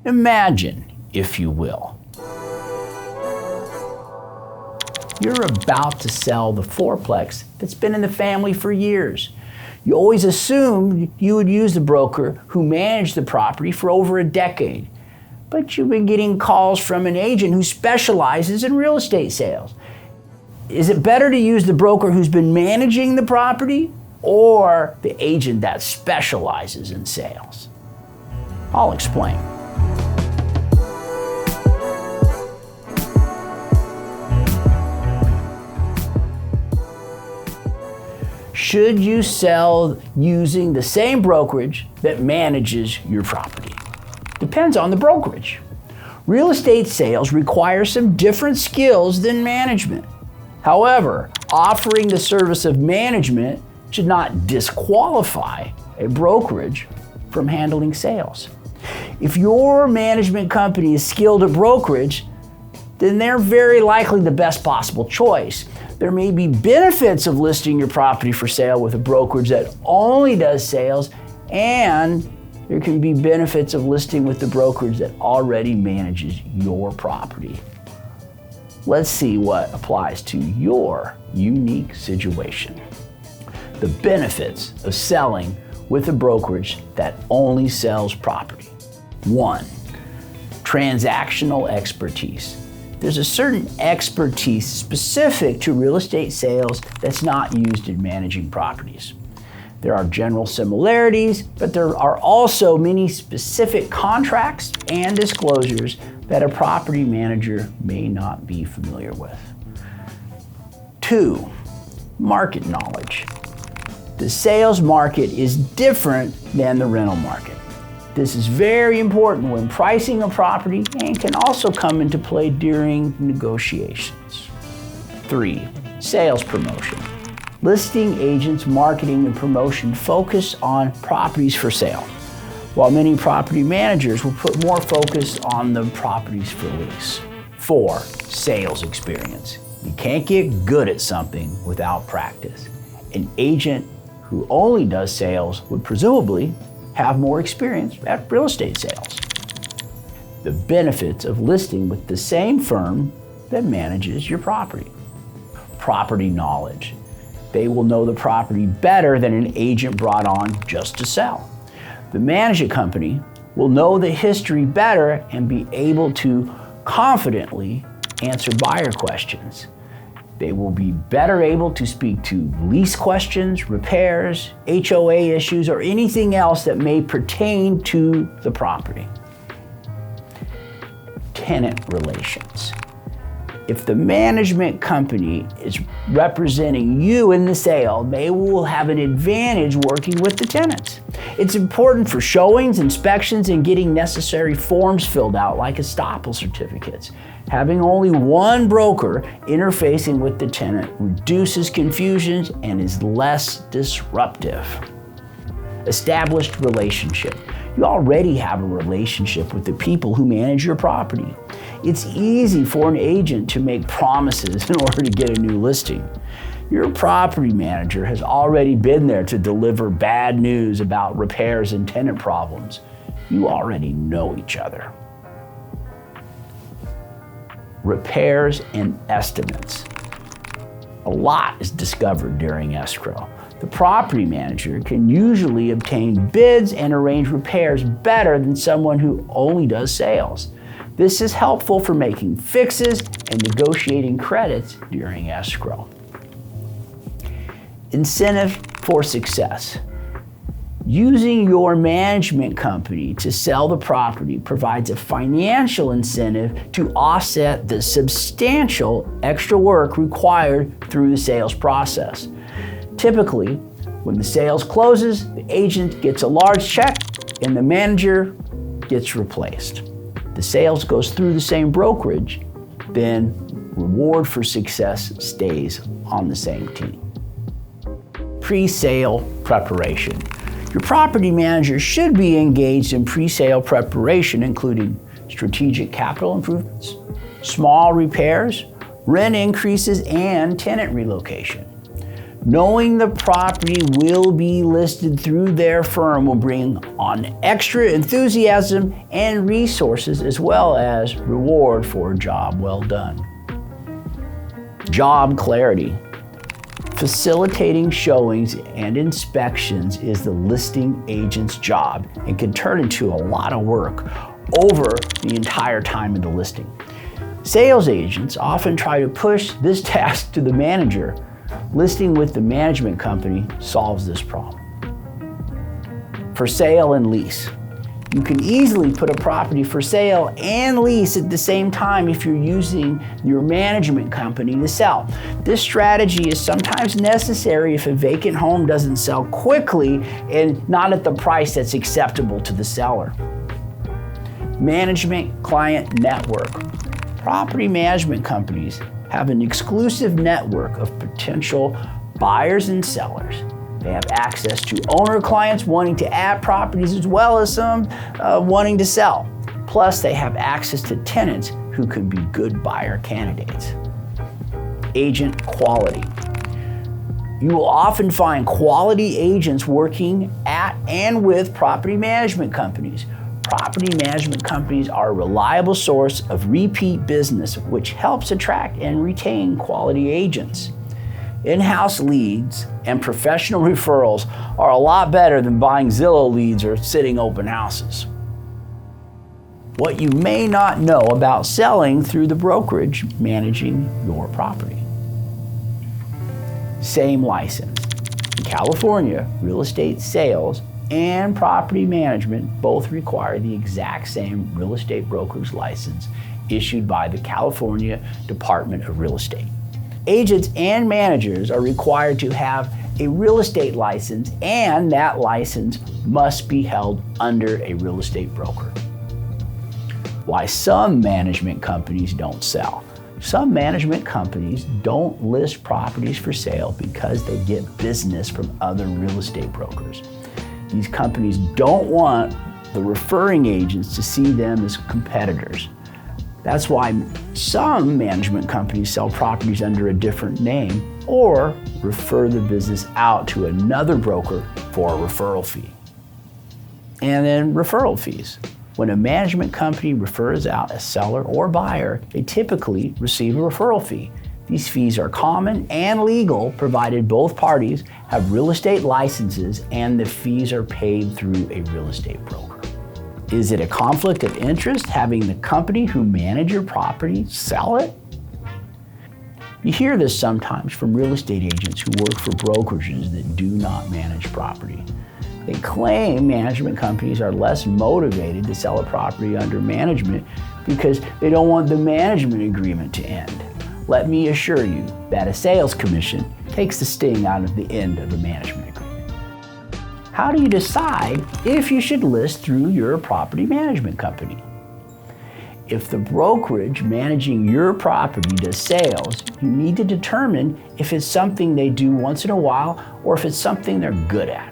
Imagine, if you will, you're about to sell the fourplex that's been in the family for years. You always assumed you would use the broker who managed the property for over a decade, but you've been getting calls from an agent who specializes in real estate sales. Is it better to use the broker who's been managing the property or the agent that specializes in sales? I'll explain. Should you sell using the same brokerage that manages your property? Depends on the brokerage. Real estate sales require some different skills than management. However, offering the service of management should not disqualify a brokerage from handling sales. If your management company is skilled at brokerage, then they're very likely the best possible choice. There may be benefits of listing your property for sale with a brokerage that only does sales, and there can be benefits of listing with the brokerage that already manages your property. Let's see what applies to your unique situation. The benefits of selling with a brokerage that only sells property. 1, transactional expertise. There's a certain expertise specific to real estate sales that's not used in managing properties. There are general similarities, but there are also many specific contracts and disclosures that a property manager may not be familiar with. 2, market knowledge. The sales market is different than the rental market. This is very important when pricing a property and can also come into play during negotiations. 3, sales promotion. Listing agents, marketing, and promotion focus on properties for sale, while many property managers will put more focus on the properties for lease. 4, sales experience. You can't get good at something without practice. An agent who only does sales would presumably have more experience at real estate sales. The benefits of listing with the same firm that manages your property. Property knowledge. They will know the property better than an agent brought on just to sell. The management company will know the history better and be able to confidently answer buyer questions. They will be better able to speak to lease questions, repairs, HOA issues, or anything else that may pertain to the property. Tenant relations. If the management company is representing you in the sale, they will have an advantage working with the tenants. It's important for showings, inspections, and getting necessary forms filled out like estoppel certificates. Having only one broker interfacing with the tenant reduces confusions and is less disruptive. Established relationship. You already have a relationship with the people who manage your property. It's easy for an agent to make promises in order to get a new listing. Your property manager has already been there to deliver bad news about repairs and tenant problems. You already know each other. Repairs and estimates. A lot is discovered during escrow. The property manager can usually obtain bids and arrange repairs better than someone who only does sales. This is helpful for making fixes and negotiating credits during escrow. Incentive for success. Using your management company to sell the property provides a financial incentive to offset the substantial extra work required through the sales process. Typically, when the sales closes, the agent gets a large check and the manager gets replaced. The sales goes through the same brokerage, then reward for success stays on the same team. Pre-sale preparation. Your property manager should be engaged in pre-sale preparation, including strategic capital improvements, small repairs, rent increases, and tenant relocation. Knowing the property will be listed through their firm will bring on extra enthusiasm and resources, as well as reward for a job well done. Job clarity. Facilitating showings and inspections is the listing agent's job and can turn into a lot of work over the entire time of the listing. Sales agents often try to push this task to the manager. Listing with the management company solves this problem. For sale and lease. You can easily put a property for sale and lease at the same time if you're using your management company to sell. This strategy is sometimes necessary if a vacant home doesn't sell quickly and not at the price that's acceptable to the seller. Management client network. Property management companies have an exclusive network of potential buyers and sellers. They have access to owner clients wanting to add properties as well as some wanting to sell. Plus, they have access to tenants who could be good buyer candidates. Agent quality. You will often find quality agents working at and with property management companies. Property management companies are a reliable source of repeat business, which helps attract and retain quality agents. In-house leads and professional referrals are a lot better than buying Zillow leads or sitting open houses. What you may not know about selling through the brokerage managing your property. Same license. In California, real estate sales and property management both require the exact same real estate broker's license issued by the California Department of Real Estate. Agents and managers are required to have a real estate license, and that license must be held under a real estate broker. Why some management companies don't sell. Some management companies don't list properties for sale because they get business from other real estate brokers. These companies don't want the referring agents to see them as competitors. That's why some management companies sell properties under a different name or refer the business out to another broker for a referral fee. And then referral fees. When a management company refers out a seller or buyer, they typically receive a referral fee. These fees are common and legal, provided both parties have real estate licenses and the fees are paid through a real estate broker. Is it a conflict of interest having the company who manage your property sell it? You hear this sometimes from real estate agents who work for brokerages that do not manage property. They claim management companies are less motivated to sell a property under management because they don't want the management agreement to end. Let me assure you that a sales commission takes the sting out of the end of a management agreement. How do you decide if you should list through your property management company? If the brokerage managing your property does sales, you need to determine if it's something they do once in a while or if it's something they're good at.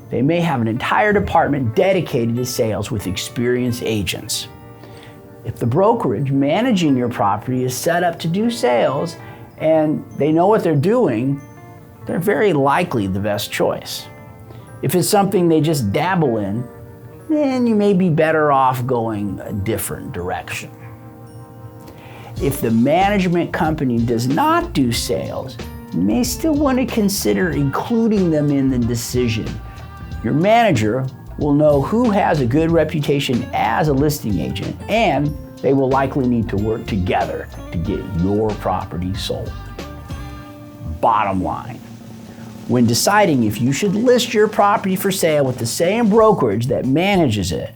They may have an entire department dedicated to sales with experienced agents. If the brokerage managing your property is set up to do sales and they know what they're doing, they're very likely the best choice. If it's something they just dabble in, then you may be better off going a different direction. If the management company does not do sales, you may still want to consider including them in the decision. Your manager will know who has a good reputation as a listing agent, and they will likely need to work together to get your property sold. Bottom line, when deciding if you should list your property for sale with the same brokerage that manages it,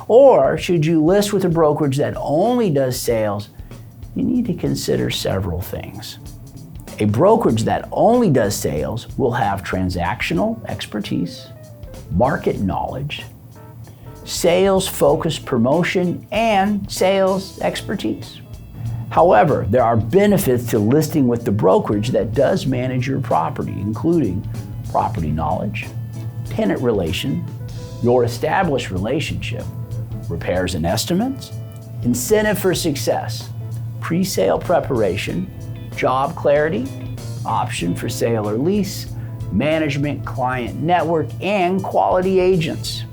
or should you list with a brokerage that only does sales, you need to consider several things. A brokerage that only does sales will have transactional expertise, market knowledge, sales-focused promotion, and sales expertise. However, there are benefits to listing with the brokerage that does manage your property, including property knowledge, tenant relation, your established relationship, repairs and estimates, incentive for success, pre-sale preparation, job clarity, option for sale or lease, management, client network, and quality agents.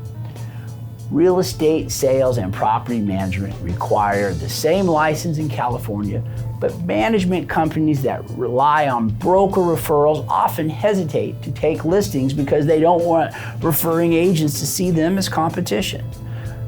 Real estate sales and property management require the same license in California, but management companies that rely on broker referrals often hesitate to take listings because they don't want referring agents to see them as competition.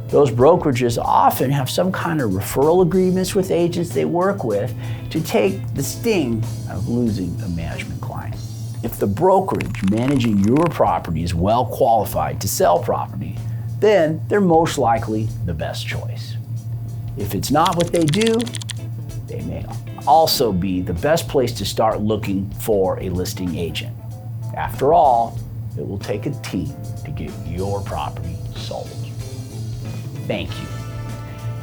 Those brokerages often have some kind of referral agreements with agents they work with to take the sting of losing a management client. If the brokerage managing your property is well qualified to sell property, then they're most likely the best choice. If it's not what they do, they may also be the best place to start looking for a listing agent. After all, it will take a team to get your property sold. Thank you.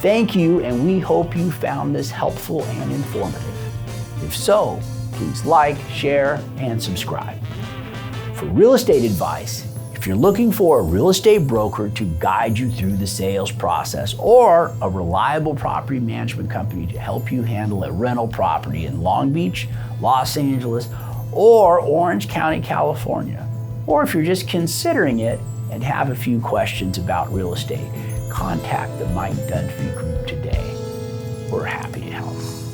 Thank you, and we hope you found this helpful and informative. If so, please like, share, and subscribe. For real estate advice, if you're looking for a real estate broker to guide you through the sales process or a reliable property management company to help you handle a rental property in Long Beach, Los Angeles, or Orange County, California, or if you're just considering it and have a few questions about real estate, contact the Mike Dunfee Group today. We're happy to help.